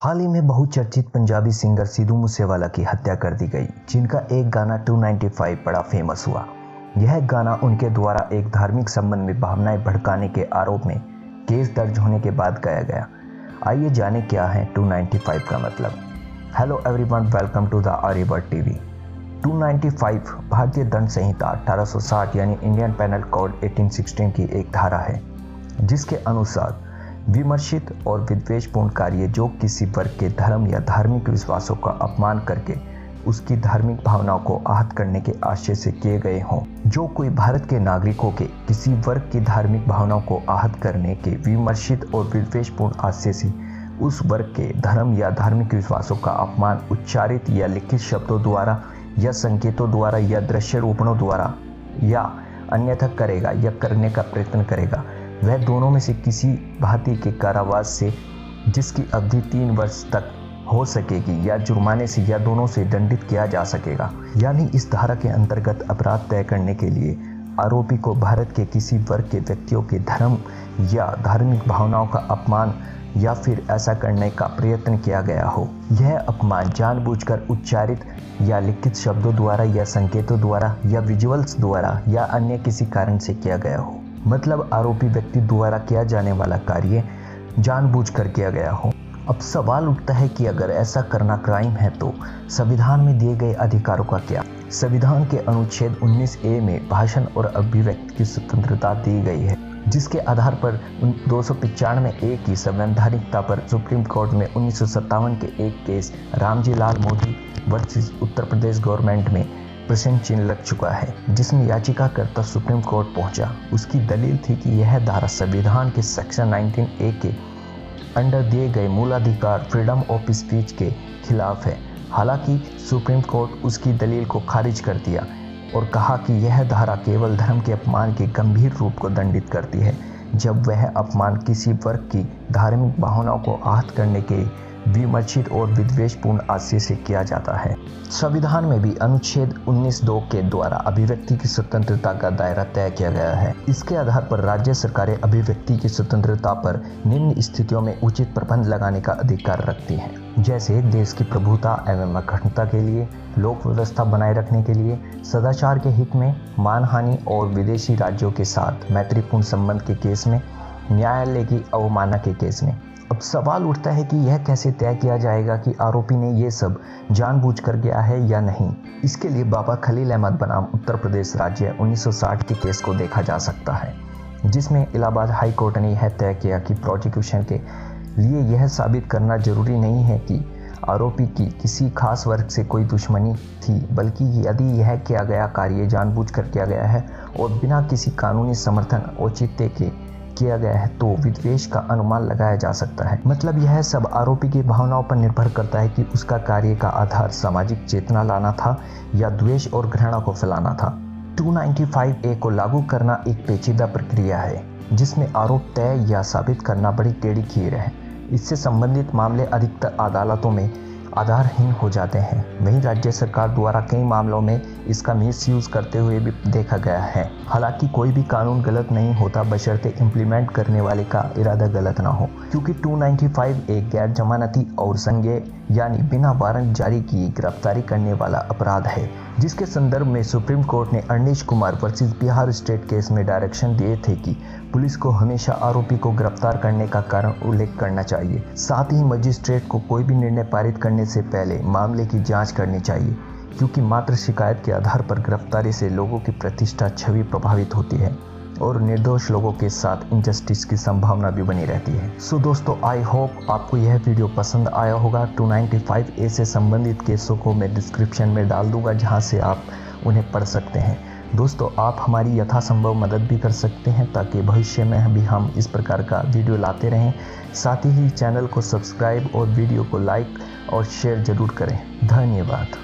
हाल ही में बहुचर्चित पंजाबी सिंगर सिद्धू मूसेवाला की हत्या कर दी गई, जिनका एक गाना 295 बड़ा फेमस हुआ। यह गाना उनके द्वारा एक धार्मिक संबंध में भावनाएं भड़काने के आरोप में केस दर्ज होने के बाद गाया गया। आइए जाने क्या है 295 का मतलब। Hello everyone, welcome to the Aryavart TV. 295 भारतीय दंड संहिता 1860 यानी इंडियन पेनल कोड 1816 की एक धारा है, जिसके अनुसार विमर्शित और विद्वेषपूर्ण कार्य जो किसी वर्ग के धर्म या धार्मिक विश्वासों का अपमान करके उसकी धार्मिक भावनाओं को आहत करने के आशय से किए गए हों। जो कोई भारत के नागरिकों के किसी वर्ग की धार्मिक भावनाओं को आहत करने के विमर्शित और विद्वेषपूर्ण आशय से उस वर्ग के धर्म या धार्मिक विश्वासों का अपमान उच्चारित या लिखित शब्दों द्वारा या संकेतों द्वारा या दृश्य रूपणों द्वारा या अन्यथा करेगा या करने का प्रयत्न करेगा, वह दोनों में से किसी भांति के कारावास से जिसकी अवधि 3 वर्ष तक हो सकेगी या जुर्माने से या दोनों से दंडित किया जा सकेगा। यानी इस धारा के अंतर्गत अपराध तय करने के लिए आरोपी को भारत के किसी वर्ग के व्यक्तियों के धर्म या धार्मिक भावनाओं का अपमान या फिर ऐसा करने का प्रयत्न किया गया हो। यह अपमान जानबूझकर उच्चारित या लिखित शब्दों द्वारा या संकेतों द्वारा या विजुअल्स द्वारा या अन्य किसी कारण से किया गया हो। मतलब आरोपी व्यक्ति द्वारा किया जाने वाला कार्य जानबूझकर किया गया हो। अब सवाल उठता है कि अगर ऐसा करना क्राइम है तो संविधान में दिए गए अधिकारों का क्या। संविधान के अनुच्छेद 19A में भाषण और अभिव्यक्ति की स्वतंत्रता दी गई है, जिसके आधार पर 295A की संवैधानिकता पर सुप्रीम कोर्ट में 1957 के एक case Ramji Lal Modi versus Uttar Pradesh government में प्रश्न चिन्ह लग चुका है, जिसमें याचिकाकर्ता सुप्रीम कोर्ट पहुंचा। उसकी दलील थी कि यह धारा संविधान के सेक्शन 19A के अंडर दिए गए मूलाधिकार फ्रीडम ऑफ स्पीच के खिलाफ है। हालांकि सुप्रीम कोर्ट उसकी दलील को खारिज कर दिया और कहा कि यह धारा केवल धर्म के अपमान के गंभीर रूप को दंडित करती है, जब वह अपमान किसी वर्ग की धार्मिक भावनाओं को आहत करने के विमर्शित और विद्वेषपूर्ण आशय से किया जाता है। संविधान में भी अनुच्छेद 19(2) के द्वारा अभिव्यक्ति की स्वतंत्रता का दायरा तय किया गया है। इसके आधार पर राज्य सरकारें अभिव्यक्ति की स्वतंत्रता पर निम्न स्थितियों में उचित प्रबंध लगाने का अधिकार रखती हैं, जैसे देश की प्रभुता एवं अखंडता के लिए, लोक व्यवस्था बनाए रखने के लिए, सदाचार के हित में, मानहानि और विदेशी राज्यों के साथ मैत्रीपूर्ण संबंध के केस में, न्यायालय की अवमानना के केस में। अब सवाल उठता है कि यह कैसे तय किया जाएगा कि आरोपी ने ये सब जानबूझकर किया है या नहीं। इसके लिए बाबा खलील अहमद बनाम उत्तर प्रदेश राज्य 1960 के केस को देखा जा सकता है, जिसमें इलाहाबाद हाई कोर्ट ने यह तय किया कि प्रोसिक्यूशन के लिए यह साबित करना जरूरी नहीं है कि आरोपी की किसी खास वर्ग से कोई दुश्मनी थी, बल्कि यदि यह किया गया कार्य जानबूझकर किया गया है और बिना किसी कानूनी समर्थन औचित्य के किया गया है तो विद्वेष का अनुमान लगाया जा सकता है। मतलब यह सब आरोपी की भावनाओं पर निर्भर करता है कि उसका कार्य का आधार सामाजिक चेतना लाना था या द्वेष और घृणा को फैलाना था। 295A को लागू करना एक पेचीदा प्रक्रिया है, जिसमें आरोप तय या साबित करना बड़ी टेढ़ी खीर है। इससे संबंधित मामले अधिकतर अदालतों में आधारहीन हो जाते हैं। वहीं राज्य सरकार द्वारा कई मामलों में इसका मिसयूज करते हुए भी देखा गया है। हालांकि कोई भी कानून गलत नहीं होता बशर्ते इम्प्लीमेंट करने वाले का इरादा गलत ना हो, क्योंकि 295 एक गैर जमानती और संज्ञेय यानी बिना वारंट जारी किए गिरफ्तारी करने वाला अपराध है, जिसके संदर्भ में सुप्रीम कोर्ट ने Arnesh Kumar versus Bihar state case में डायरेक्शन दिए थे कि पुलिस को हमेशा आरोपी को गिरफ्तार करने का कारण उल्लेख करना चाहिए। साथ ही मजिस्ट्रेट को कोई भी निर्णय पारित करने से पहले मामले की जांच करनी चाहिए, क्योंकि मात्र शिकायत के आधार पर गिरफ्तारी से लोगों की प्रतिष्ठा छवि प्रभावित होती है और निर्दोष लोगों के साथ इनजस्टिस की संभावना भी बनी रहती है। सो दोस्तों, आई होप आपको यह वीडियो पसंद आया होगा। 295A से संबंधित केसों को मैं डिस्क्रिप्शन में डाल दूंगा, जहां से आप उन्हें पढ़ सकते हैं। दोस्तों, आप हमारी यथासंभव मदद भी कर सकते हैं ताकि भविष्य में भी हम इस प्रकार का वीडियो लाते रहें। साथ ही चैनल को सब्सक्राइब और वीडियो को लाइक और शेयर जरूर करें। धन्यवाद।